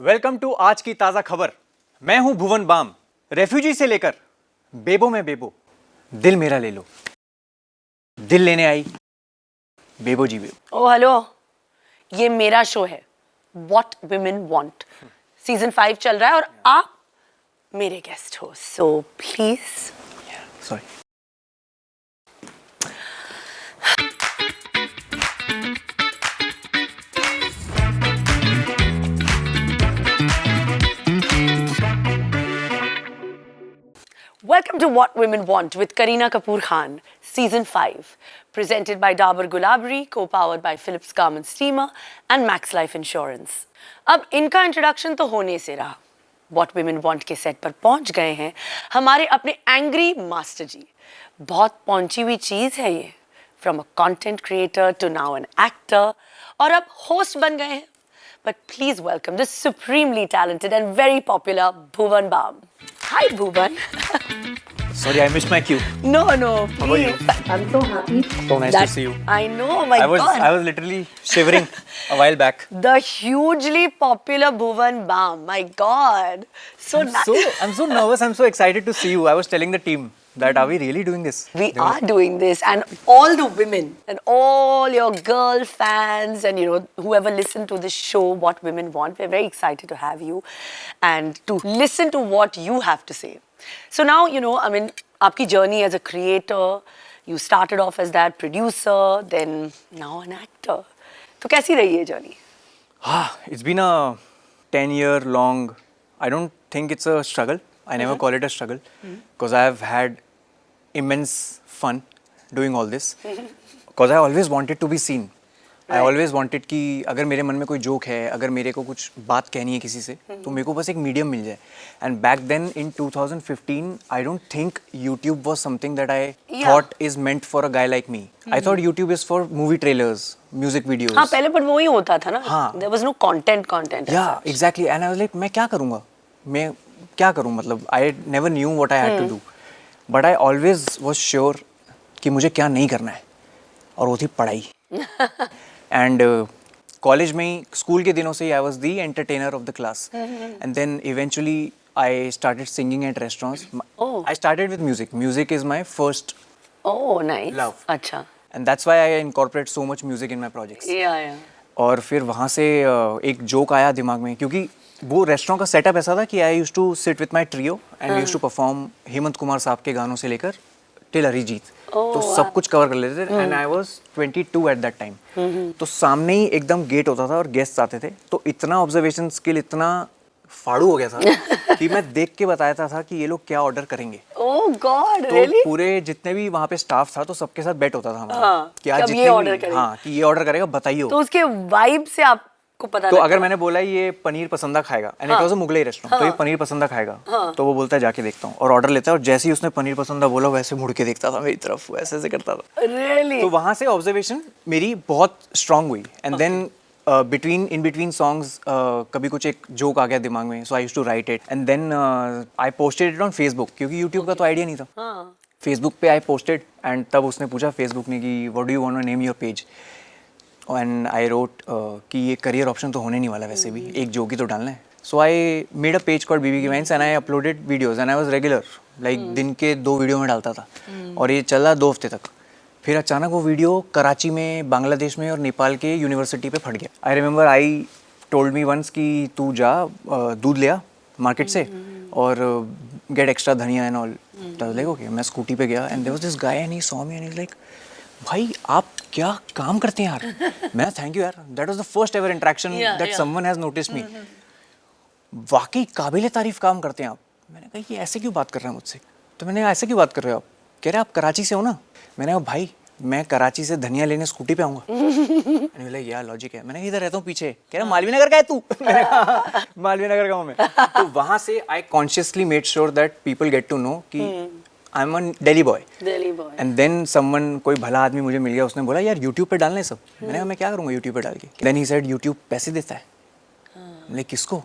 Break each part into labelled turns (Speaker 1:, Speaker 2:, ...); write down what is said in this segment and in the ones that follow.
Speaker 1: Welcome to आज की ताजा खबर। मैं हूं भुवन बाम। रेफ्यूजी से लेकर बेबो में बेबो, दिल मेरा ले लो। दिल लेने आई बेबो जी बेबो।
Speaker 2: ओ हेलो, ये मेरा शो है व्हाट वुमेन वांट। सीजन 5 चल रहा है और आप मेरे गेस्ट हो, so please.
Speaker 1: Sorry.
Speaker 2: Welcome to What Women Want with Kareena Kapoor Khan, Season 5, presented by Dabur Gulabri, co-powered by Philips Garment Steamer and Max Life Insurance. अब इनका introduction तो होने से रहा। What Women Want के set पर पहुंच गए हैं हमारे अपने एंग्री मास्टर जी। बहुत पहुंची हुई चीज़ है ये, from a content creator to now an actor, और अब होस्ट बन गए हैं। But please welcome the supremely talented and very popular Bhuvan Bam. Hi, Bhuvan.
Speaker 1: Sorry, I missed my cue.
Speaker 2: No,
Speaker 1: How are you?
Speaker 2: please. I'm so happy.
Speaker 1: So nice to see you.
Speaker 2: I know, my
Speaker 1: I
Speaker 2: God.
Speaker 1: was literally shivering a while back.
Speaker 2: The hugely popular Bhuvan Bam. My God. So nice.
Speaker 1: I'm so nervous. I'm so excited to see you. I was telling the team that are we really doing this?
Speaker 2: We are doing this, and all the women and all your girl fans and whoever listen to this show, What Women Want, we're very excited to have you and to listen to what you have to say. So now I mean, आपकी journey as a creator, you started off as that producer, then now an actor. तो कैसी रही ये journey?
Speaker 1: It's been a 10-year long. I don't think it's a struggle. I never call it a struggle because I have had immense fun doing all this because I always wanted to be seen. I always wanted कि अगर मेरे मन में कोई joke है, अगर मेरे को कुछ बात कहनी है किसी से, तो मेरे को बस एक मीडियम मिल जाए. And back then in 2015, I don't think YouTube was something that I thought is meant for a guy like me. I thought YouTube is for movie trailers, music videos.
Speaker 2: हाँ, पहले पर वो ही होता था ना.
Speaker 1: हाँ.
Speaker 2: There was no content.
Speaker 1: Yeah, exactly. And I was like, मैं क्या करूँगा? मैं क्या करूँ? मतलब I never knew what I had to do. But I always was sure कि मुझे क्या नहीं करना है, और वो थी पढ़ाई. And कॉलेज में ही, स्कूल के दिनों से ही I was the entertainer of the class. And then eventually I started singing at restaurants.
Speaker 2: Oh.
Speaker 1: I started with music. Music is my first
Speaker 2: Oh, nice.
Speaker 1: love.
Speaker 2: अच्छा.
Speaker 1: And that's why I incorporate so much music in my projects.
Speaker 2: Yeah.
Speaker 1: और फिर वहाँ से एक joke आया दिमाग में, क्योंकि वो रेस्टोरेंट का सेटअप ऐसा था कि I used to sit with my trio and used to perform Hemant Kumar sahab के गानों से लेकर टिल अरिजीत. तो सब कुछ कवर कर लेते थे. And I was 22 at that time. तो सामने ही एकदम गेट होता था और गेस्ट आते थे, तो इतना ऑब्जर्वेशन स्किल इतना फाड़ू हो गया था कि मैं देख के बताया था कि ये लोग क्या ऑर्डर करेंगे.
Speaker 2: Oh God,
Speaker 1: तो
Speaker 2: really?
Speaker 1: पूरे जितने भी वहाँ पे स्टाफ था, तो सबके साथ बेट होता था हमारा.
Speaker 2: हाँ,
Speaker 1: कि आज
Speaker 2: कब
Speaker 1: जितने
Speaker 2: ये ऑर्डर
Speaker 1: भी,
Speaker 2: करेगा.
Speaker 1: हाँ, कि ये ऑर्डर करेगा, बताइए.
Speaker 2: तो उसके वाइब से आपको पता
Speaker 1: तो
Speaker 2: लगता
Speaker 1: अगर मैंने बोला ये पनीर पसंदा खाएगा, and it was a Mughlai restaurant, तो ये पनीर पसंदा खाएगा, तो वो बोलता है जाके देखता हूँ, और ऑर्डर लेता है, और जैसे ही उसने पनीर पसंदा बोला वैसे मुड़ के देखता था मेरी तरफ, वैसे ऐसे करता था.
Speaker 2: Really?
Speaker 1: तो वहाँ से ऑब्जर्वेशन मेरी बहुत स्ट्रांग हुई. And then in between songs कभी कुछ एक जोक आ गया दिमाग में, so I used to write it, and then I posted it on Facebook, क्योंकि यूट्यूब का तो आइडिया नहीं था. फेसबुक पे आई पोस्टेड, एंड तब उसने पूछा फेसबुक ने कि what do you want to name your page, and I wrote कि ये करियर ऑप्शन तो होने नहीं वाला, वैसे भी एक जोक ही तो डालना है. So I made a page called BB vines and I uploaded videos, and I was regular, like दिन के 2 वीडियो में डालता था, और ये चला 2 हफ्ते तक. फिर अचानक वो वीडियो कराची में, बांग्लादेश में और नेपाल के यूनिवर्सिटी पे फट गया. I remember I told me once कि तू जा दूध ले आ मार्केट से और गेट एक्स्ट्रा धनिया एंड ऑल. Like okay. मैं स्कूटी पे गया and there was this guy and he saw me and he is like, भाई आप क्या काम करते हैं यार. मैं थैंक यू यार, that was the first ever interaction that someone has noticed me. वाकई काबिले तारीफ काम करते हैं आप. मैंने कहा ये ऐसे क्यों बात कर रहे हैं मुझसे. तो मैंने ऐसे क्यों बात कर रहे हो आप. कह रहे आप कराची से हो ना. मैंने कहा भाई मैं कराची से धनिया लेने स्कूटी पे आऊँगा. मैंने बोला यार लॉजिक है. मैंने इधर रहता हूँ पीछे. कह रहा मालवीय नगर का है तू. मैंने कहा मालवीय नगर का हूँ मैं. तो वहाँ से I consciously made sure that people get to know कि I am a Delhi boy. And then someone, कोई भला आदमी मुझे मिल गया, उसने बोला यार यूट्यूब पे डालना है सब. मैंने कहा मैं क्या करूँगा यूट्यूब पे डाल के. देन ही सेड यूट्यूब पैसे देता है. मैंने किसको.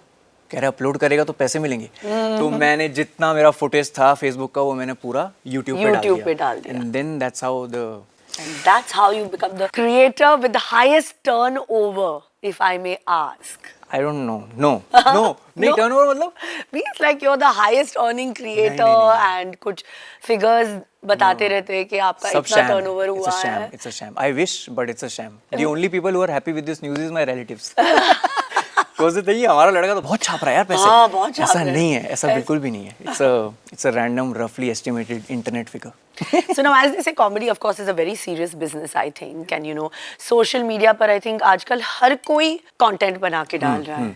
Speaker 1: कह रहा अपलोड करेगा तो पैसे मिलेंगे. तो मैंने जितना मेरा फुटेज था फेसबुक का वो मैंने पूरा यूट्यूब पे डाल दिया. And then that's how the
Speaker 2: And that's how you become the creator with the highest turnover, if I may ask.
Speaker 1: I don't know. No. नहीं
Speaker 2: No?
Speaker 1: turnover मतलब
Speaker 2: Means like you're the highest earning creator
Speaker 1: नहीं।
Speaker 2: and कुछ figures बताते रहते हैं कि आपका
Speaker 1: सब
Speaker 2: इतना
Speaker 1: sham है।
Speaker 2: turnover
Speaker 1: It's
Speaker 2: हुआ
Speaker 1: a sham.
Speaker 2: है.
Speaker 1: It's a sham. I wish, but it's a sham. The only people who are happy with this news is my relatives. तो उसे चाहिए हमारा लड़का तो बहुत छाप रहा है यार पैसे.
Speaker 2: हाँ, बहुत छाप
Speaker 1: ऐसा
Speaker 2: रहा है.
Speaker 1: नहीं है, ऐसा बिल्कुल भी नहीं है. It's a random, roughly estimated internet figure.
Speaker 2: So now, as they say, comedy, of course, is a very serious business, I think. And you know, social media पर I think आजकल हर कोई content बना के डाल रहा है.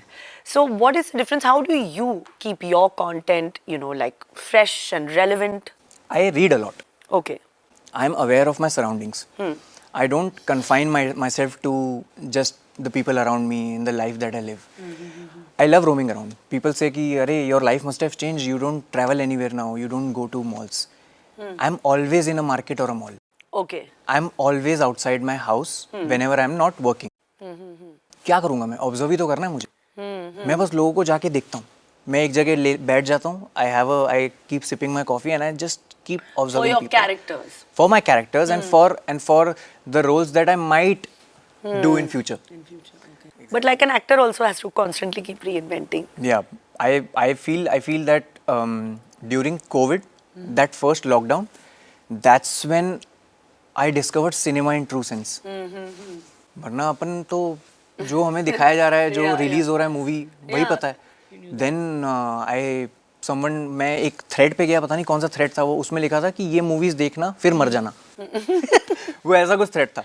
Speaker 2: So what is the difference? How do you keep your content, you know, like fresh and relevant?
Speaker 1: I read a lot.
Speaker 2: Okay.
Speaker 1: I'm aware of my surroundings. I don't confine myself to just the people around me in the life that I live. I love roaming around. People say कि अरे your life must have changed. You don't travel anywhere now. You don't go to malls. I'm always in a market or a mall.
Speaker 2: Okay.
Speaker 1: I'm always outside my house whenever I'm not working. क्या करूँगा मैं? Observe ही तो करना है मुझे. मैं बस लोगों को जाके देखता हूँ. मैं एक जगह बैठ जाता हूँ. I keep sipping my coffee and I just keep
Speaker 2: For
Speaker 1: observing
Speaker 2: your
Speaker 1: people.
Speaker 2: characters.
Speaker 1: For my characters and for the roles that I might do in future.
Speaker 2: But like an actor also has to constantly keep reinventing.
Speaker 1: Yeah, I feel that during COVID, that first lockdown, that's when I discovered cinema in true sense. वरना अपन तो जो हमें दिखाया जा रहा है, जो release हो रहा है मूवी, वही पता है. Then मैं एक थ्रेड पे गया, पता नहीं कौन सा थ्रेड था वो, उसमें लिखा था कि ये मूवीज देखना फिर मर जाना. वो ऐसा कुछ थ्रेड था.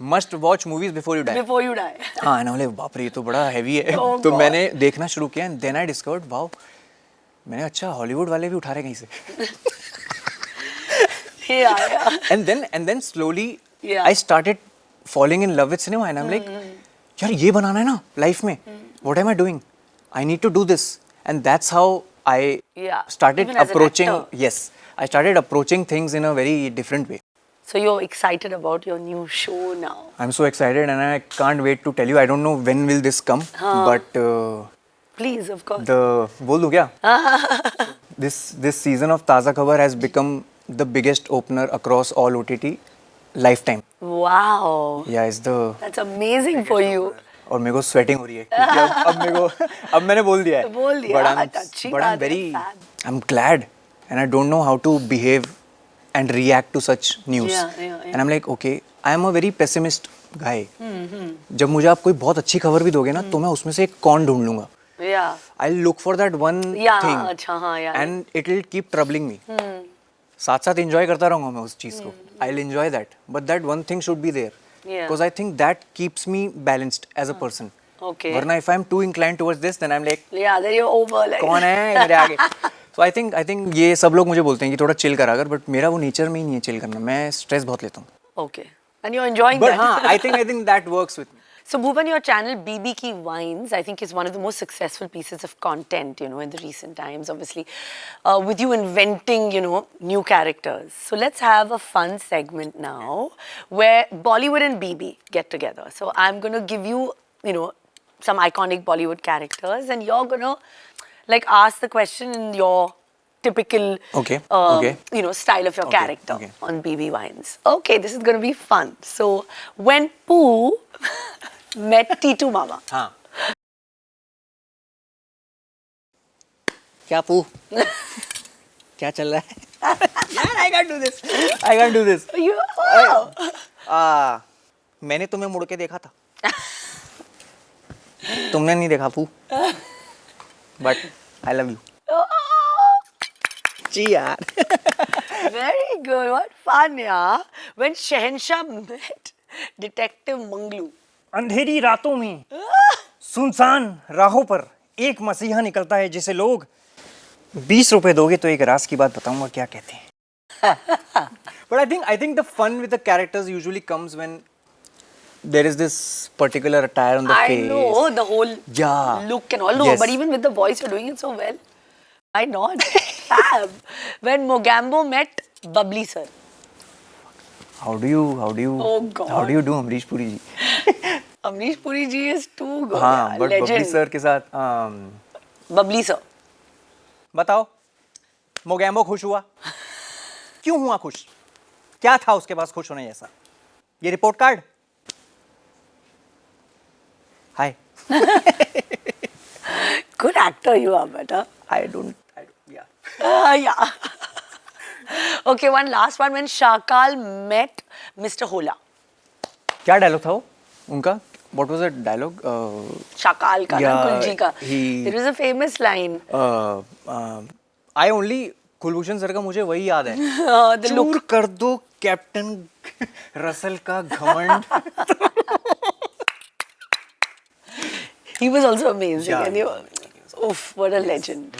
Speaker 1: Must watch movies before you die.
Speaker 2: Before you die.
Speaker 1: हाँ ना, बोले बाप रे ये तो बड़ा हैवी है.
Speaker 2: Oh
Speaker 1: तो
Speaker 2: God.
Speaker 1: मैंने देखना शुरू किया and then I discovered wow, मैंने अच्छा हॉलीवुड वाले भी उठा रहे कहीं से.
Speaker 2: Yeah.
Speaker 1: and then slowly
Speaker 2: Yeah.
Speaker 1: I started falling in love with cinema and I'm like यार ये बनाना है ना लाइफ में. What am I doing? I need to do this. And that's how I
Speaker 2: Yeah.
Speaker 1: started
Speaker 2: Even as an
Speaker 1: approaching.
Speaker 2: actor.
Speaker 1: Yes, I started approaching things in a very different way.
Speaker 2: So you're excited about your new show now.
Speaker 1: I'm so excited and I can't wait to tell you. I don't know when will this come, but
Speaker 2: Please, of course.
Speaker 1: बोल दूँ क्या? This season of Taza Khabar has become the biggest opener across all OTT lifetime.
Speaker 2: Wow.
Speaker 1: Yeah, it's the
Speaker 2: That's amazing for you.
Speaker 1: और मेरे को sweating हो रही है क्योंकि अब मैंने बोल दिया है.
Speaker 2: बोल दिया,
Speaker 1: But
Speaker 2: अच्छी
Speaker 1: I'm
Speaker 2: बात है,
Speaker 1: very
Speaker 2: fan.
Speaker 1: I'm glad and I don't know how to behave and react to such news.
Speaker 2: Yeah.
Speaker 1: And I'm like okay, I am a very pessimist guy. जब मुझे आप कोई बहुत अच्छी खबर भी दोगे ना तो मैं उसमें से एक कॉन ढूंढ लूंगा.
Speaker 2: Yeah.
Speaker 1: I'll look for that one
Speaker 2: Yeah,
Speaker 1: thing
Speaker 2: अच्छा, हाँ, yeah.
Speaker 1: and it will keep troubling me. साथ साथ enjoy करता रहूँगा मैं उस चीज़ को. I'll enjoy that, but that one thing should be there.
Speaker 2: Yeah.
Speaker 1: Because I think that keeps me balanced as a person.
Speaker 2: Okay.
Speaker 1: वरना if I'm too inclined towards this, then I'm like
Speaker 2: Yeah, then you're over. Like.
Speaker 1: कौन है मेरे आगे. So I think ये सब लोग मुझे बोलते हैं कि थोड़ा chill करा कर, but मेरा वो nature में ही नहीं है chill करना. मैं stress बहुत लेता हूँ.
Speaker 2: Okay. And you're enjoying
Speaker 1: But
Speaker 2: that.
Speaker 1: हाँ, I think that works with me.
Speaker 2: So Bhuvan, your channel BB Ki Wines, I think, is one of the most successful pieces of content, you know, in the recent times, obviously, with you inventing, you know, new characters. So let's have a fun segment now where Bollywood and BB get together. So I'm going to give you, you know, some iconic Bollywood characters and you're going to, like, ask the question in your typical,
Speaker 1: Okay.
Speaker 2: you know, style of your character
Speaker 1: okay.
Speaker 2: on BB Wines. Okay, this is going to be fun. So when Pooh met Titu Mama.
Speaker 1: हाँ. क्या पू? क्या चल रहा है? यार, I can't do this. I can't do this.
Speaker 2: You, wow.
Speaker 1: मैंने तुम्हें मुड़ के देखा था. तुमने नहीं देखा पू. But I love you. जी यार.
Speaker 2: Very good. What fun, yeah. When Shahenshah met Detective Manglu.
Speaker 3: अंधेरी रातों में सुनसान राहों पर एक मसीहा निकलता है जिसे लोग 20 रुपए दोगे तो एक राज की बात बताऊंगा क्या कहते हैं.
Speaker 1: But I think the fun with the characters usually comes when there is this particular attire on the
Speaker 2: I
Speaker 1: face.
Speaker 2: know the whole
Speaker 1: Yeah.
Speaker 2: look and all. No,
Speaker 1: Yes.
Speaker 2: but even with the voice, you're doing it so well. Why not? Fab. When Mogambo met Bubbly Sir.
Speaker 1: How do you
Speaker 2: Oh, God.
Speaker 1: how do you do Amrish Puri ji?
Speaker 2: Amrish Puri ji is too good.
Speaker 1: हाँ,
Speaker 2: yeah,
Speaker 1: but
Speaker 2: legend.
Speaker 1: Babli sir के साथ
Speaker 2: Bubbly Sir.
Speaker 1: बताओ, मोगैम्बो खुश हुआ? क्यों हुआ खुश? क्या था उसके पास खुश होने जैसा? ये report card? Hi.
Speaker 2: Good actor you are, but
Speaker 1: I don't, yeah.
Speaker 2: yeah. Okay, one last one. When Shakal met Mr. Hola.
Speaker 1: क्या डायलॉग था वो उनका? What was that dialogue?
Speaker 2: Shakal का ना
Speaker 1: Yeah,
Speaker 2: कुलजी का.
Speaker 1: he-
Speaker 2: It was a famous line.
Speaker 1: I only Kulbhushan sir का मुझे वही याद है.
Speaker 2: The look.
Speaker 1: चूर कर दो कैप्टन रसल का घमंड.
Speaker 2: He was also amazing.
Speaker 1: Yeah,
Speaker 2: And oof, what a legend.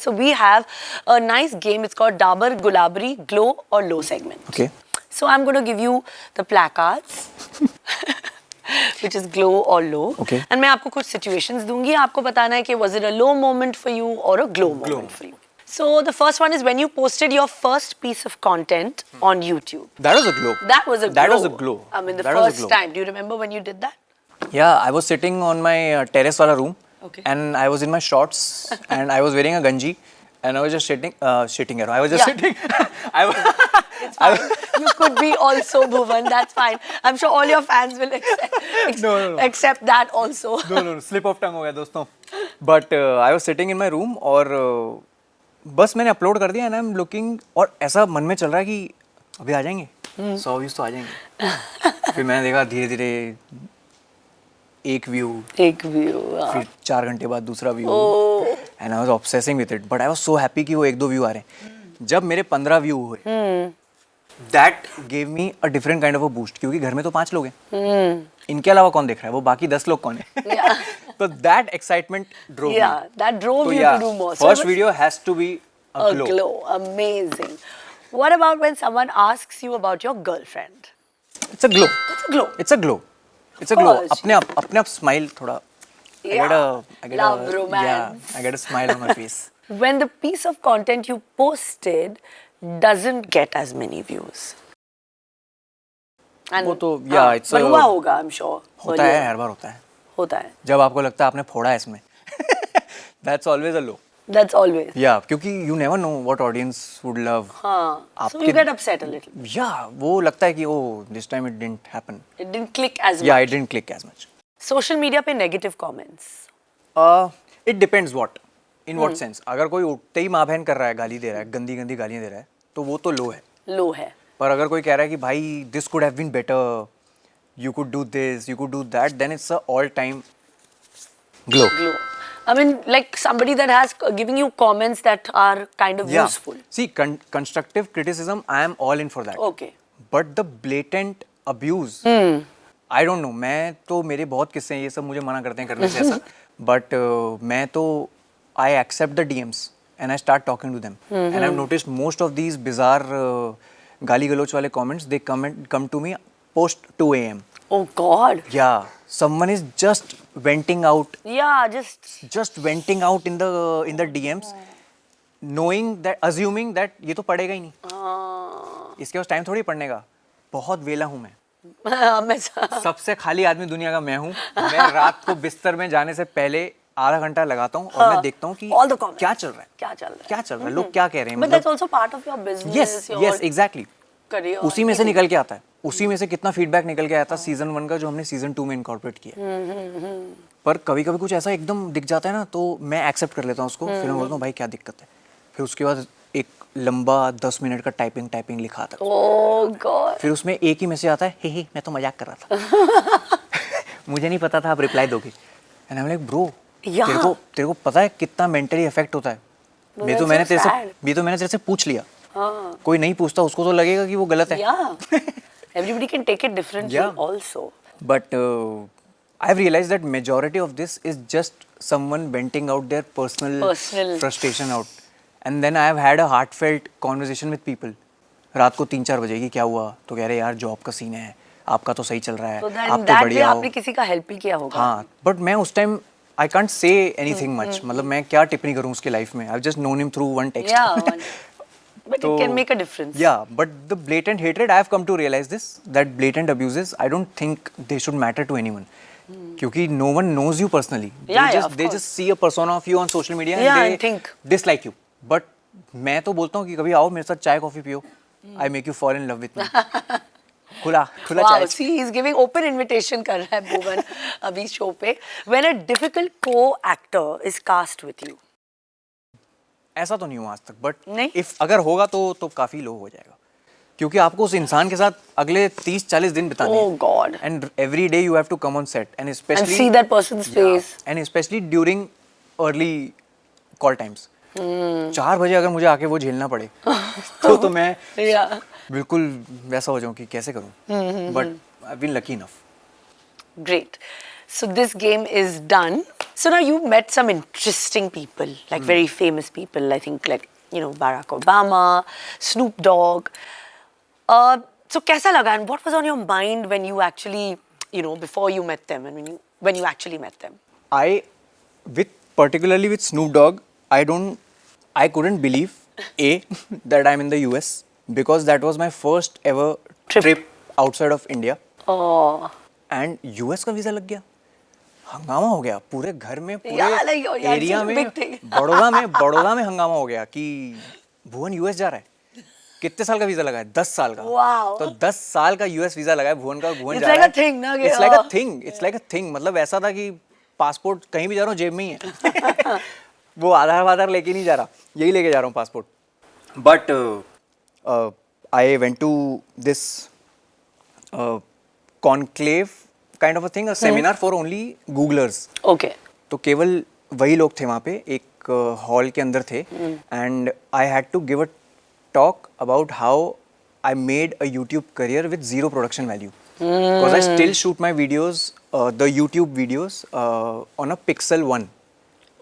Speaker 2: So we have a nice game. It's called Dabur Gulabri Glow or Low segment.
Speaker 1: Okay.
Speaker 2: So I'm going to give you the placards, which is glow or low.
Speaker 1: Okay.
Speaker 2: And मैं आपको कुछ situations दूंगी. आपको बताना है कि was it a low moment for you or a glow moment for you. So the first one is when you posted your first piece of content on YouTube.
Speaker 1: That was a glow.
Speaker 2: That was a glow.
Speaker 1: That was a glow.
Speaker 2: I mean, the
Speaker 1: That was a
Speaker 2: first
Speaker 1: glow.
Speaker 2: time. Do you remember when you did that?
Speaker 1: Yeah, I was sitting on my terrace wala room.
Speaker 2: Okay.
Speaker 1: And I was in my shorts and I was wearing a ganji and I was just shitting here. I was just
Speaker 2: Yeah.
Speaker 1: sitting. I was,
Speaker 2: It's fine. You could be also Bhuvan. That's fine. I'm sure all your fans will
Speaker 1: No.
Speaker 2: accept that also.
Speaker 1: no, slip of tongue हो गया दोस्तों. But I was sitting in my room और बस मैंने upload कर दिया and I'm looking और ऐसा मन में चल रहा है कि अभी आ जाएंगे 100 व्यूज तो आ जाएंगे. फिर मैंने देखा धीरे धीरे एक व्यू
Speaker 2: Take view.
Speaker 1: फिर 4 घंटे बाद दूसरा view
Speaker 2: Oh.
Speaker 1: And I was obsessing with it but I was so happy कि वो 1-2 व्यू आ रहे हैं. जब मेरे 15 व्यू हुए that gave me a different kind of a boost क्योंकि घर में तो 5 लोग हैं. इनके अलावा कौन देख रहा है? वो बाकी 10 लोग कौन है?
Speaker 2: Yeah.
Speaker 1: तो that excitement drove
Speaker 2: Yeah, that drove
Speaker 1: तो
Speaker 2: you
Speaker 1: yeah,
Speaker 2: to do more. So
Speaker 1: first
Speaker 2: it was
Speaker 1: video has to be a
Speaker 2: a
Speaker 1: glow.
Speaker 2: glow. Amazing. What about when someone asks you about your girlfriend?
Speaker 1: It's a glow.
Speaker 2: It's a glow.
Speaker 1: It's a glow. It's a glow.
Speaker 2: course.
Speaker 1: अपने आप smile थोड़ा
Speaker 2: Yeah. Love, romance.
Speaker 1: I get a smile on my face.
Speaker 2: When the piece of content you posted doesn't get as many views. And
Speaker 1: वो तो, yeah, it's
Speaker 2: but
Speaker 1: a-
Speaker 2: हुआ होगा, I'm sure.
Speaker 1: होता है,
Speaker 2: earlier.
Speaker 1: हर बार होता है.
Speaker 2: होता है.
Speaker 1: जब आपको लगता है आपने फोड़ा है इसमें. That's always a low.
Speaker 2: That's always.
Speaker 1: Yeah, क्योंकि you never know what audience would love.
Speaker 2: हाँ. So
Speaker 1: आपके-
Speaker 2: you get upset a little.
Speaker 1: Yeah, वो लगता है कि oh this time it didn't happen.
Speaker 2: It didn't click as
Speaker 1: Yeah,
Speaker 2: much.
Speaker 1: it didn't click as much.
Speaker 2: Social media पे negative comments.
Speaker 1: It depends what. In what sense? अगर कोई उठते ही माँ बहन कर रहा है, गाली दे रहा है, गंदी गंदी गालियाँ दे रहा है, तो वो तो लो है.
Speaker 2: Low है.
Speaker 1: पर अगर कोई कह रहा है कि भाई this could have been better, you could do this, you could do that, then it's a all time glow.
Speaker 2: Glow. I mean, like somebody that has giving you comments that are kind of
Speaker 1: Yeah.
Speaker 2: useful.
Speaker 1: See, constructive criticism, I am all in for that.
Speaker 2: Okay.
Speaker 1: But the blatant abuse, I don't know. मैं तो मेरे बहुत किस्से हैं, ये सब मुझे मना करते हैं करने से ऐसा. But मैं तो I accept the DMs and I start talking to them. And I've noticed most of these bizarre गाली गलोच वाले comments, they come to me post 2 a.m.
Speaker 2: Oh God.
Speaker 1: Yeah, someone is just venting out,
Speaker 2: Yeah, just
Speaker 1: venting out in the DMs, knowing that, assuming that ये तो पढ़ेगा ही नहीं. इसके पास time थोड़ी पढ़ने का. बहुत वेला हूँ मैं.
Speaker 2: हमेशा.
Speaker 1: सबसे खाली आदमी दुनिया का मैं हूँ. मैं रात को बिस्तर में जाने से पहले आधा घंटा लगाता हूँ और मैं देखता हूँ कि
Speaker 2: All the comments.
Speaker 1: क्या चल रहा है,
Speaker 2: क्या चल रहा है?
Speaker 1: क्या चल रहा है, लोग क्या कह रहे हैं.
Speaker 2: But that's also part of your business.
Speaker 1: Yes
Speaker 2: your
Speaker 1: yes exactly.
Speaker 2: career.
Speaker 1: उसी में से निकल के आता है. उसी में से कितना फीडबैक निकल के आया था सीजन 1 का जो हमने सीजन 2 में इनकॉर्पोरेट किया. पर कभी कभी कुछ ऐसा एकदम दिख जाता है ना, तो मैं एक्सेप्ट कर लेता हूँ उसको. फिर मैं बोलता हूँ भाई क्या दिक्कत है. फिर उसके बाद एक लंबा 10 मिनट का टाइपिंग लिखा था.
Speaker 2: Oh God.
Speaker 1: फिर उसमें एक ही मैसेज आता है, हे मैं तो मजाक कर रहा था. मुझे नहीं पता था आप रिप्लाई दोगे. And I am like bro,
Speaker 2: Yeah.
Speaker 1: तेरे को पता है कितना मेंटली इफेक्ट होता है.
Speaker 2: No,
Speaker 1: ये तो
Speaker 2: that's
Speaker 1: मैंने
Speaker 2: so sad.
Speaker 1: तेरे से पूछ लिया.
Speaker 2: हाँ.
Speaker 1: कोई नहीं पूछता उसको तो लगेगा कि वो गलत है.
Speaker 2: Yeah. Everybody can take it differently
Speaker 1: Yeah.
Speaker 2: also.
Speaker 1: But I've realized that majority of this is just someone venting out their personal frustration out. And then I have had a heartfelt conversation with people. रात को 3-4 बजे की क्या हुआ, तो कह रहे यार जॉब का सीन है, आपका तो सही चल रहा है,
Speaker 2: So then
Speaker 1: आप तो
Speaker 2: that way
Speaker 1: बढ़िया हो.
Speaker 2: आपने किसी का help ही किया होगा.
Speaker 1: हाँ, बट मैं उस time I can't say anything much. मतलब मैं क्या टिप्पणी करूँ उसके लाइफ में. I've just known him through one text.
Speaker 2: Yeah. But
Speaker 1: So,
Speaker 2: it can make a difference.
Speaker 1: Yeah, but the blatant hatred, I have come to realize this, that blatant abuses, I don't think they should matter to anyone. क्योंकि no one knows you personally.
Speaker 2: Yeah, yeah, of
Speaker 1: they
Speaker 2: course.
Speaker 1: just see a persona of you on social media
Speaker 2: Yeah,
Speaker 1: and they
Speaker 2: and think.
Speaker 1: dislike you. But मैं तो बोलता हूँ कि कभी आओ मेरे साथ चाय कॉफी पियो. I make you fall in love with me. खुला खुला
Speaker 2: Wow,
Speaker 1: चाय
Speaker 2: see, he's giving open invitation कर रहा है भुवन अभी show पे. When a difficult co-actor is cast with you.
Speaker 1: ऐसा तो नहीं हुआ आज तक बट
Speaker 2: नहीं?
Speaker 1: इफ अगर होगा तो काफी लो हो जाएगा क्योंकि आपको उस इंसान के साथ अगले 30-40 दिन बिताने
Speaker 2: Oh God.
Speaker 1: And every day you have to come on set and
Speaker 2: And
Speaker 1: specially
Speaker 2: see that person's face.
Speaker 1: And specially during early call times 4 बजे अगर मुझे आके वो झेलना पड़े तो मैं
Speaker 2: Yeah.
Speaker 1: बिल्कुल वैसा हो जाऊं कि कैसे करूं but I been lucky enough
Speaker 2: Great. So this game is done. So now you met some interesting people, like very famous people. I think like Barack Obama, Snoop Dogg. So कैसा लगा and what was on your mind when you actually before you met them and when you actually met them?
Speaker 1: Particularly with Snoop Dogg, I couldn't believe that I'm in the US because that was my first ever trip outside of India
Speaker 2: Oh.
Speaker 1: and US का visa लग गया हंगामा हो गया पूरे घर में
Speaker 2: Yeah, like,
Speaker 1: पूरे
Speaker 2: yeah,
Speaker 1: एरिया
Speaker 2: it's a
Speaker 1: में
Speaker 2: big thing.
Speaker 1: बड़ौदा में हंगामा हो गया कि भुवन यूएस जा रहा है कितने साल का वीजा लगा है 10 साल का
Speaker 2: Wow.
Speaker 1: तो 10 साल का यूएस वीजा लगा है भुवन का भुवन
Speaker 2: It's
Speaker 1: जा
Speaker 2: like
Speaker 1: रहा
Speaker 2: a thing, ना, कि
Speaker 1: it's like a
Speaker 2: oh.
Speaker 1: Thing it's like a thing मतलब ऐसा था कि पासपोर्ट कहीं भी जा रहा हूँ जेब में ही है वो आधार लेके नहीं जा रहा यही लेके जा रहा हूँ passport but I went to this conclave kind of a thing a seminar for only Googlers
Speaker 2: Okay.
Speaker 1: तो केवल वही लोग थे वहाँ पे एक हॉल के अंदर थे and I had to give a talk about how I made a YouTube career with zero production value because I still shoot my videos the YouTube videos on a Pixel 1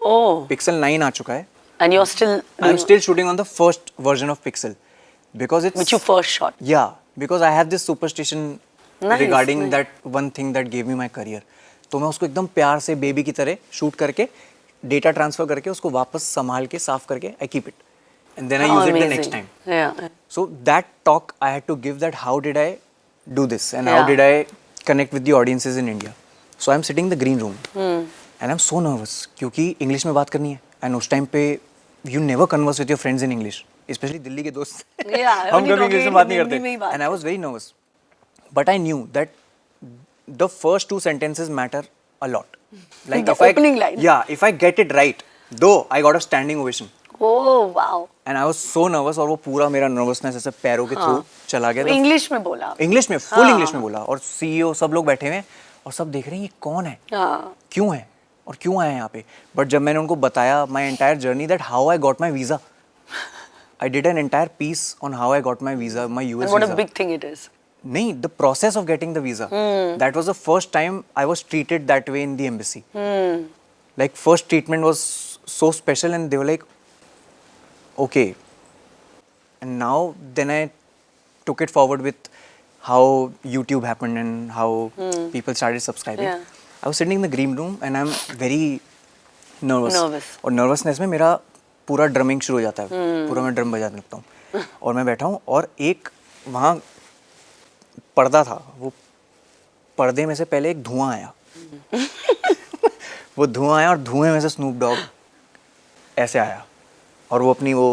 Speaker 2: Oh.
Speaker 1: Pixel 9 आ चुका है
Speaker 2: And you're still
Speaker 1: I am still shooting on the first version of Pixel because it's
Speaker 2: which you first shot.
Speaker 1: Yeah, because I have this superstition
Speaker 2: Nice,
Speaker 1: regarding
Speaker 2: nice.
Speaker 1: that one thing that gave me my career. तो मैं उसको एकदम प्यार से baby की तरह shoot करके data transfer करके उसको वापस संभाल के साफ करके I keep it and then I
Speaker 2: How
Speaker 1: use it the
Speaker 2: amazing.
Speaker 1: Next time
Speaker 2: Yeah.
Speaker 1: so that talk I had to give that how did I do this and how
Speaker 2: Yeah.
Speaker 1: did I connect with the audiences in India. So I'm sitting in the green room and I'm so nervous क्योंकि English में बात करनी है and उस time पे you never converse with your friends in English, especially Delhi के दोस्त
Speaker 2: Yeah,
Speaker 1: हम
Speaker 2: only
Speaker 1: कभी इंग्लिश में
Speaker 2: talking
Speaker 1: बात नहीं
Speaker 2: हिंदी में ही
Speaker 1: करते
Speaker 2: बात।
Speaker 1: and I was very nervous but I knew that the first 2 sentences matter a lot like
Speaker 2: The
Speaker 1: if I
Speaker 2: opening line.
Speaker 1: yeah if I get it right though I got a standing ovation
Speaker 2: Oh wow.
Speaker 1: And I was so nervous और वो पूरा मेरा nervousness ऐसे पैरों के through चला गया
Speaker 2: English में बोला.
Speaker 1: इंग्लिश में फुल
Speaker 2: हाँ.
Speaker 1: इंग्लिश में बोला और सीईओ सब लोग बैठे हुए हैं और सब देख रहे हैं ये कौन है
Speaker 2: हाँ.
Speaker 1: क्यों है और क्यों आया यहाँ पे बट जब मैंने उनको बताया my entire journey that how I got my visa I did an entire piece on how I got my visa my
Speaker 2: And
Speaker 1: US
Speaker 2: what a
Speaker 1: visa
Speaker 2: big thing it is.
Speaker 1: नहीं the process of getting the visa that was the first time I was treated that way in the embassy like first treatment was so special and they were like okay and now then I took it forward with how YouTube happened and how people started subscribing.
Speaker 2: Yeah.
Speaker 1: I was sitting in the green room and I'm very nervous. और nervousness में मेरा पूरा drumming शुरू हो जाता है पूरा मैं drum बजाने लगता हूँ और मैं बैठा हूँ और एक वहाँ पर्दा था वो पर्दे में से पहले एक धुआं आया वो धुआं आया और धुएं में से स्नूप डॉग ऐसे आया और वो अपनी वो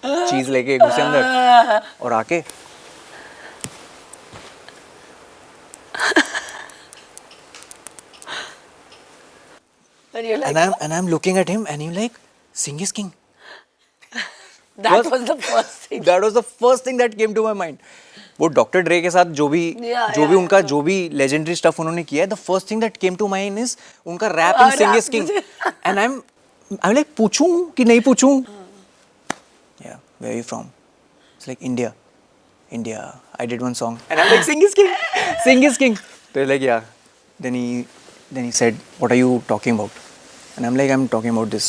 Speaker 1: चीज लेके घुसे अंदर और आके
Speaker 2: And you're like,
Speaker 1: and I'm looking at him and he's like sing is king.
Speaker 2: that was the first thing.
Speaker 1: That was the first thing that came to my mind. वो डॉक्टर ड्रे के साथ जो भी उनका जो भी लेजेंडरी स्टफ उन्होंने किया है the first thing that came to mind is उनका rap in Singh is king and I am like पूछूं कि नहीं पूछूं या where you from it's like India I did one song and I am like Singh is king तो like yeah then he said what are you talking about and I'm like I'm talking about this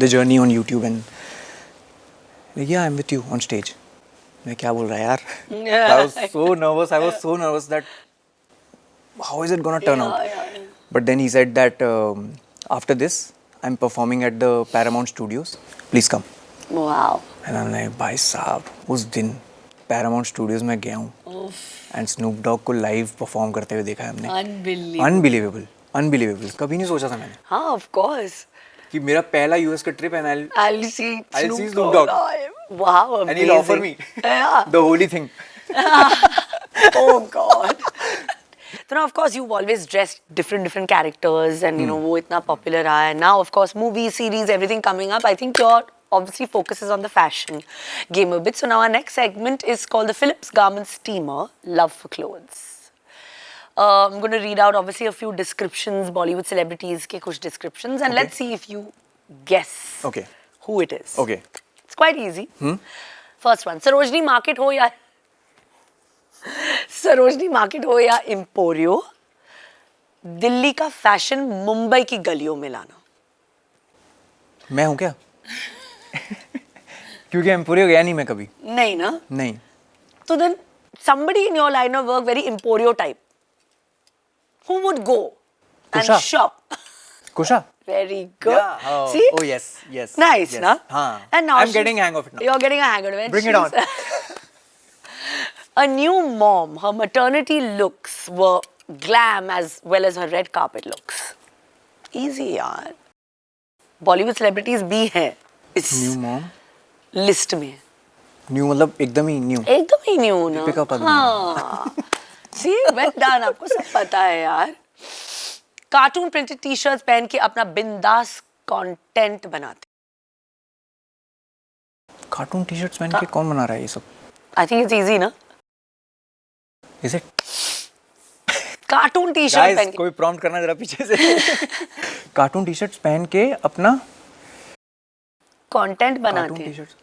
Speaker 1: the journey on YouTube and like yeah I'm with you on stage मैं क्या बोल रहा है यार I was so nervous that how is it gonna turn out but then he said that after this I'm performing at the Paramount Studios please come
Speaker 2: Wow.
Speaker 1: and I'm like भाई साहब उस दिन Paramount Studios में गया हूँ and Snoop Dogg को live perform करते हुए देखा है हमने
Speaker 2: Unbelievable.
Speaker 1: अनबिलीवेबल कभी नहीं सोचा था मैंने
Speaker 2: हाँ, of course.
Speaker 1: कि मेरा पहला यूएस का trip and
Speaker 2: I'll see
Speaker 1: I'll see
Speaker 2: Snoop
Speaker 1: Snoop Dogg.
Speaker 2: Dogg. Wow, amazing.
Speaker 1: and he'll offer me
Speaker 2: Yeah.
Speaker 1: the holy thing.
Speaker 2: Oh God. So now, of course, you've always dressed different characters, and you know, वो इतना popular रहा है. Now, of course, movies, series, everything coming up. I think your obviously focuses on the fashion game a bit. So now our next segment is called the Philips Garment Steamer, Love for Clothes. I'm going to read out obviously a few descriptions, Bollywood celebrities के कुछ descriptions, and let's see if you guess
Speaker 1: Okay.
Speaker 2: who it is.
Speaker 1: Okay.
Speaker 2: It's quite easy. First one, Sarojini Market हो या Sarojini market हो या Emporio, Delhi का fashion Mumbai की गलियों में लाना.
Speaker 1: मैं हूँ क्या? क्योंकि एम्पोरियो गया नहीं मैं कभी.
Speaker 2: नहीं ना?
Speaker 1: नहीं.
Speaker 2: तो then somebody in your line of work very emporio type, who would go and
Speaker 1: Kusha.
Speaker 2: shop?
Speaker 1: Kusha.
Speaker 2: Very good.
Speaker 1: Yeah. Oh,
Speaker 2: See?
Speaker 1: Oh yes, yes.
Speaker 2: Nice,
Speaker 1: yes.
Speaker 2: na?
Speaker 1: हाँ.
Speaker 2: And now
Speaker 1: I'm
Speaker 2: she's-
Speaker 1: getting hang of it now.
Speaker 2: You're getting a hang of it.
Speaker 1: Bring it on.
Speaker 2: A new mom, her maternity looks were glam as well as her red carpet looks. Easy यार. Bollywood celebrities भी हैं इस
Speaker 1: New mom.
Speaker 2: List में.
Speaker 1: New मतलब एकदम ही new.
Speaker 2: एकदम ही new ना.
Speaker 1: Deepika Padukone.
Speaker 2: हाँ. See, well done. आपको सब पता है यार. कार्टून प्रिंटेड टी शर्ट्स पहन के अपना बिंदास कंटेंट बनाते.
Speaker 1: कार्टून टी-शर्ट्स पहन के कौन बना रहा है ये सब?
Speaker 2: I think it's easy ना.
Speaker 1: Is it?
Speaker 2: Cartoon T shirt
Speaker 1: Guys,
Speaker 2: पहन के.
Speaker 1: कोई प्रॉम्प्ट करना जरा पीछे से. कार्टून टी-शर्ट्स पहन के अपना
Speaker 2: कंटेंट
Speaker 1: कार्टून
Speaker 2: बनाते हैं.
Speaker 1: T-shirts.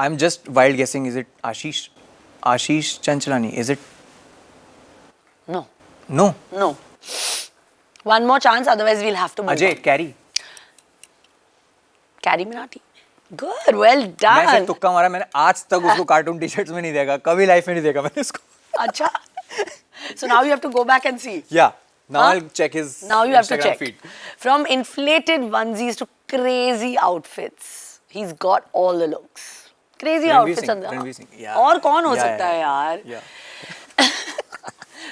Speaker 1: I'm just wild guessing. Is it Ashish? Ashish Chanchalani. Is it?
Speaker 2: No.
Speaker 1: No.
Speaker 2: No. One more chance, otherwise we'll have to move
Speaker 1: Ajay
Speaker 2: on.
Speaker 1: Carey.
Speaker 2: Carrie Minati. Good, well
Speaker 1: मैं
Speaker 2: done.
Speaker 1: सिर्फ तुक्का मारा. मैंने आज तक उसको cartoon T-shirts में नहीं देखा. कभी लाइफ में नहीं देखा मैंने उसको.
Speaker 2: Acha. So now you have to go back and see.
Speaker 1: Yeah. Now
Speaker 2: Huh?
Speaker 1: I'll check his
Speaker 2: Now you have to
Speaker 1: Instagram
Speaker 2: check.
Speaker 1: feed.
Speaker 2: From inflated onesies to crazy outfits, he's got all the looks. Crazy
Speaker 1: Ranveer
Speaker 2: outfits
Speaker 1: Singh,
Speaker 2: अंदर.
Speaker 1: Ranveer Singh, yeah.
Speaker 2: और कौन हो
Speaker 1: Yeah,
Speaker 2: सकता है यार?
Speaker 1: Yeah.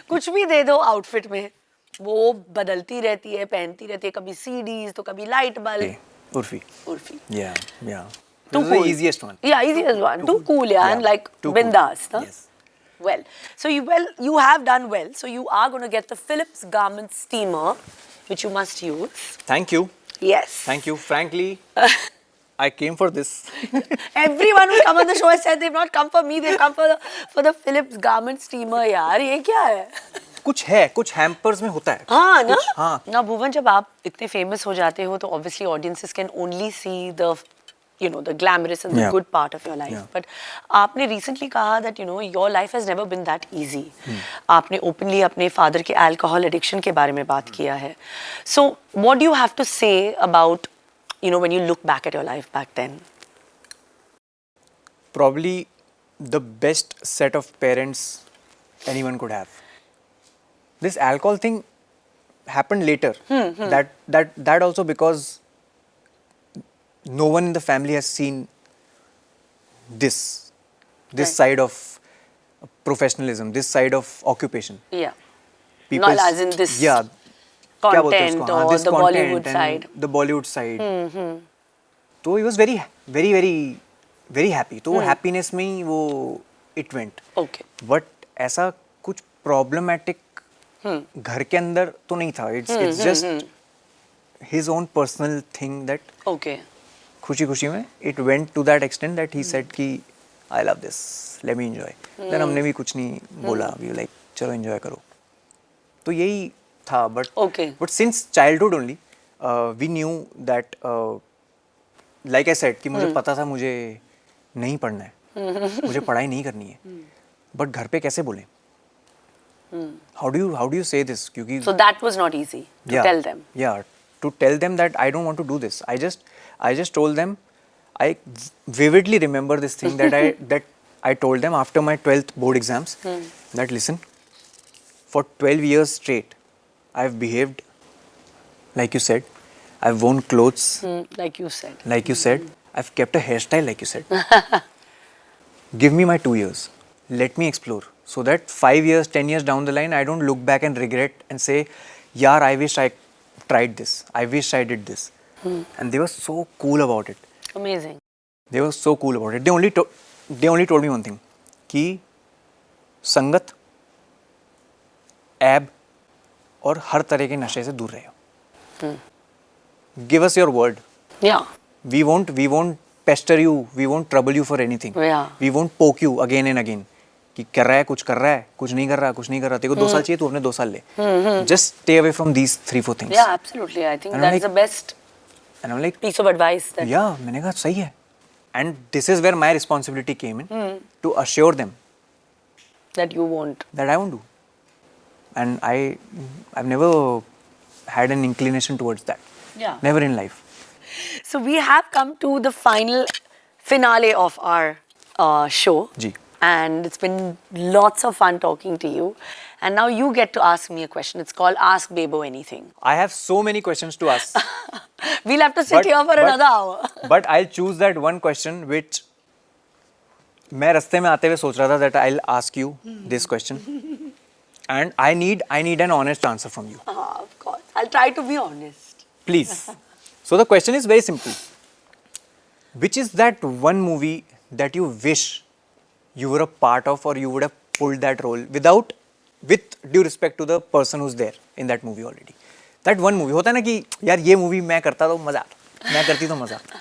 Speaker 2: कुछ भी दे दो आउटफिट में, वो बदलती रहती है, पहनती रहती है. कभी सीडीज तो कभी light bulb.
Speaker 1: Okay. Urfi.
Speaker 2: Urfi.
Speaker 1: Yeah. Yeah.
Speaker 2: Too
Speaker 1: This is the
Speaker 2: cool.
Speaker 1: easiest one.
Speaker 2: Yeah, easiest one. Too cool, yeah, and like
Speaker 1: Too cool.
Speaker 2: bindas. Huh?
Speaker 1: Yes.
Speaker 2: Well, so you have done well. So you are going to get the Philips Garment Steamer, which you must use.
Speaker 1: Thank you.
Speaker 2: Yes.
Speaker 1: Thank you. Frankly, I came for this.
Speaker 2: Everyone who's come on the show has said they've not come for me. They've come for the Philips Garment Steamer. यार ये क्या है?
Speaker 1: कुछ है, कुछ hampers में होता है.
Speaker 2: हाँ ना.
Speaker 1: हाँ.
Speaker 2: ना भुवन, जब आप इतने famous हो जाते हो तो obviously audiences can only see the the glamorous and the
Speaker 1: Yeah.
Speaker 2: good part of your life.
Speaker 1: Yeah.
Speaker 2: But आपने recently कहा that your life has never been that easy. आपने openly अपने father के alcohol addiction के बारे में बात किया है. So what do you have to say about when you look back at your life back then?
Speaker 1: Probably the best set of parents anyone could have. This alcohol thing happened later. That also because no one in the family has seen this
Speaker 2: Right.
Speaker 1: side of professionalism, this side of occupation.
Speaker 2: Yeah.
Speaker 1: People's-
Speaker 2: Not as in this
Speaker 1: yeah, क्या बोलते हैं
Speaker 2: content
Speaker 1: उसको? हाँ,
Speaker 2: or
Speaker 1: this
Speaker 2: the
Speaker 1: content
Speaker 2: Bollywood
Speaker 1: and
Speaker 2: side.
Speaker 1: The Bollywood side. तो he was very very happy. तो वो happiness में ही वो it went.
Speaker 2: Okay.
Speaker 1: But ऐसा कुछ problematic घर के अंदर तो नहीं था. It's just his own personal thing that
Speaker 2: Okay.
Speaker 1: खुशी खुशी में it went to that extent that he said कि I love this, let me enjoy. Then हमने भी कुछ नहीं बोला. We were like चलो enjoy करो. तो यही था. But since childhood only we knew that like I said कि मुझे पता था मुझे नहीं पढ़ना है. मुझे पढ़ाई नहीं करनी है. But घर पे कैसे बोलें? How do you say this? क्योंकि
Speaker 2: So that was not easy to tell them.
Speaker 1: Yeah, to tell them that I don't want to do this. I just told them. I vividly remember this thing that I told them after my 12th board exams. That listen, for 12 years straight, I've behaved like you said. I've worn clothes
Speaker 2: Like you said.
Speaker 1: like you said. I've kept a hairstyle like you said. Give me my 2 years. Let me explore. So that 5 years, 10 years down the line, I don't look back and regret and say, yaar, I wish I tried this. I wish I did this. And they were so cool about it.
Speaker 2: Amazing.
Speaker 1: They were so cool about it. They only told me one thing कि संगत, एब और हर तरह के नशे से दूर रहे हो. Give us your word.
Speaker 2: Yeah.
Speaker 1: We won't pester you. We won't trouble you for anything.
Speaker 2: Yeah.
Speaker 1: We won't poke you again and again. कि कर रहा है, कुछ कर रहा है, कुछ नहीं कर रहा, कुछ नहीं कर रहा. तेरे को 2 साल चाहिए, तू अपने 2 साल ले. Just stay away from these 3-4 things.
Speaker 2: Yeah, absolutely. I think
Speaker 1: And I'm
Speaker 2: that's
Speaker 1: like-
Speaker 2: the best
Speaker 1: And I'm like,
Speaker 2: piece of advice. That
Speaker 1: yeah, मैंने कहा सही है. And this is where my responsibility came in to assure them
Speaker 2: that you won't.
Speaker 1: that I won't do. And I've never had an inclination towards that.
Speaker 2: Yeah.
Speaker 1: Never in life.
Speaker 2: So we have come to the finale of our show.
Speaker 1: Ji.
Speaker 2: And it's been lots of fun talking to you. And now you get to ask me a question. It's called Ask Bebo Anything.
Speaker 1: I have so many questions to ask.
Speaker 2: We'll have to sit here for another hour.
Speaker 1: But I'll choose that one question which मैं रास्ते में आते हुए सोच रहा था that I'll ask you this question. And I need an honest answer from you.
Speaker 2: Of course. I'll try to be honest.
Speaker 1: Please. So the question is very simple. Which is that one movie that you wish you were a part of or you would have pulled that role with due respect to the person who's there in that movie already? That one movie. होता है ना कि यार ये movie मैं करता तो मजा आता, मैं करती तो मजा आता.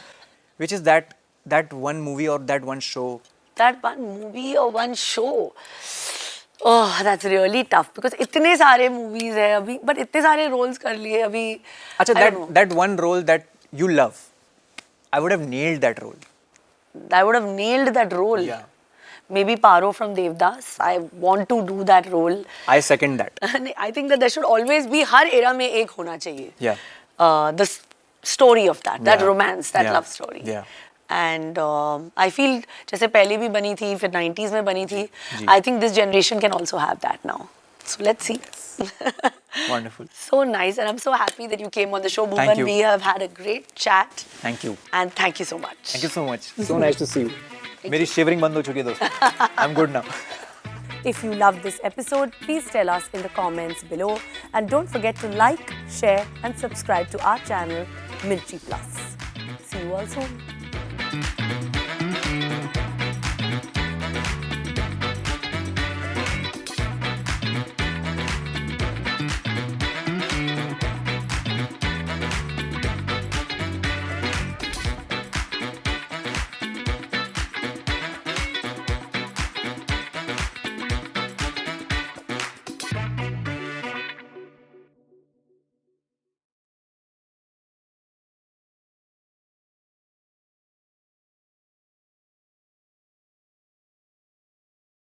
Speaker 1: Which is that one movie or that one show?
Speaker 2: That one movie or one show? Oh, that's really tough because इतने सारे movies है अभी, but इतने सारे roles कर लिए अभी.
Speaker 1: अच्छा,
Speaker 2: I don't know.
Speaker 1: that one role that you love. I would have nailed that role.
Speaker 2: I would have nailed that role.
Speaker 1: Yeah.
Speaker 2: Maybe Paro from Devdas. I want to do that role.
Speaker 1: I second that.
Speaker 2: I think that there should always be her era में एक होना चाहिए.
Speaker 1: Yeah.
Speaker 2: The story of that
Speaker 1: Yeah.
Speaker 2: romance, that
Speaker 1: Yeah.
Speaker 2: love story.
Speaker 1: Yeah.
Speaker 2: And I feel जैसे पहले भी बनी थी, फिर 90s में बनी थी.
Speaker 1: जी.
Speaker 2: I think this generation can also have that now. So let's see.
Speaker 1: Wonderful.
Speaker 2: So nice, and I'm so happy that you came on the show,
Speaker 1: Thank
Speaker 2: Bhuvan.
Speaker 1: you.
Speaker 2: We have had a great chat,
Speaker 1: Thank you.
Speaker 2: and thank you so much.
Speaker 1: Thank you so much. So nice to see you. मेरी shivering बंद हो चुकी है दोस्त. I'm good now.
Speaker 2: If you loved this episode, please tell us in the comments below. And don't forget to like, share, and subscribe to our channel, Mirchi Plus. See you all soon.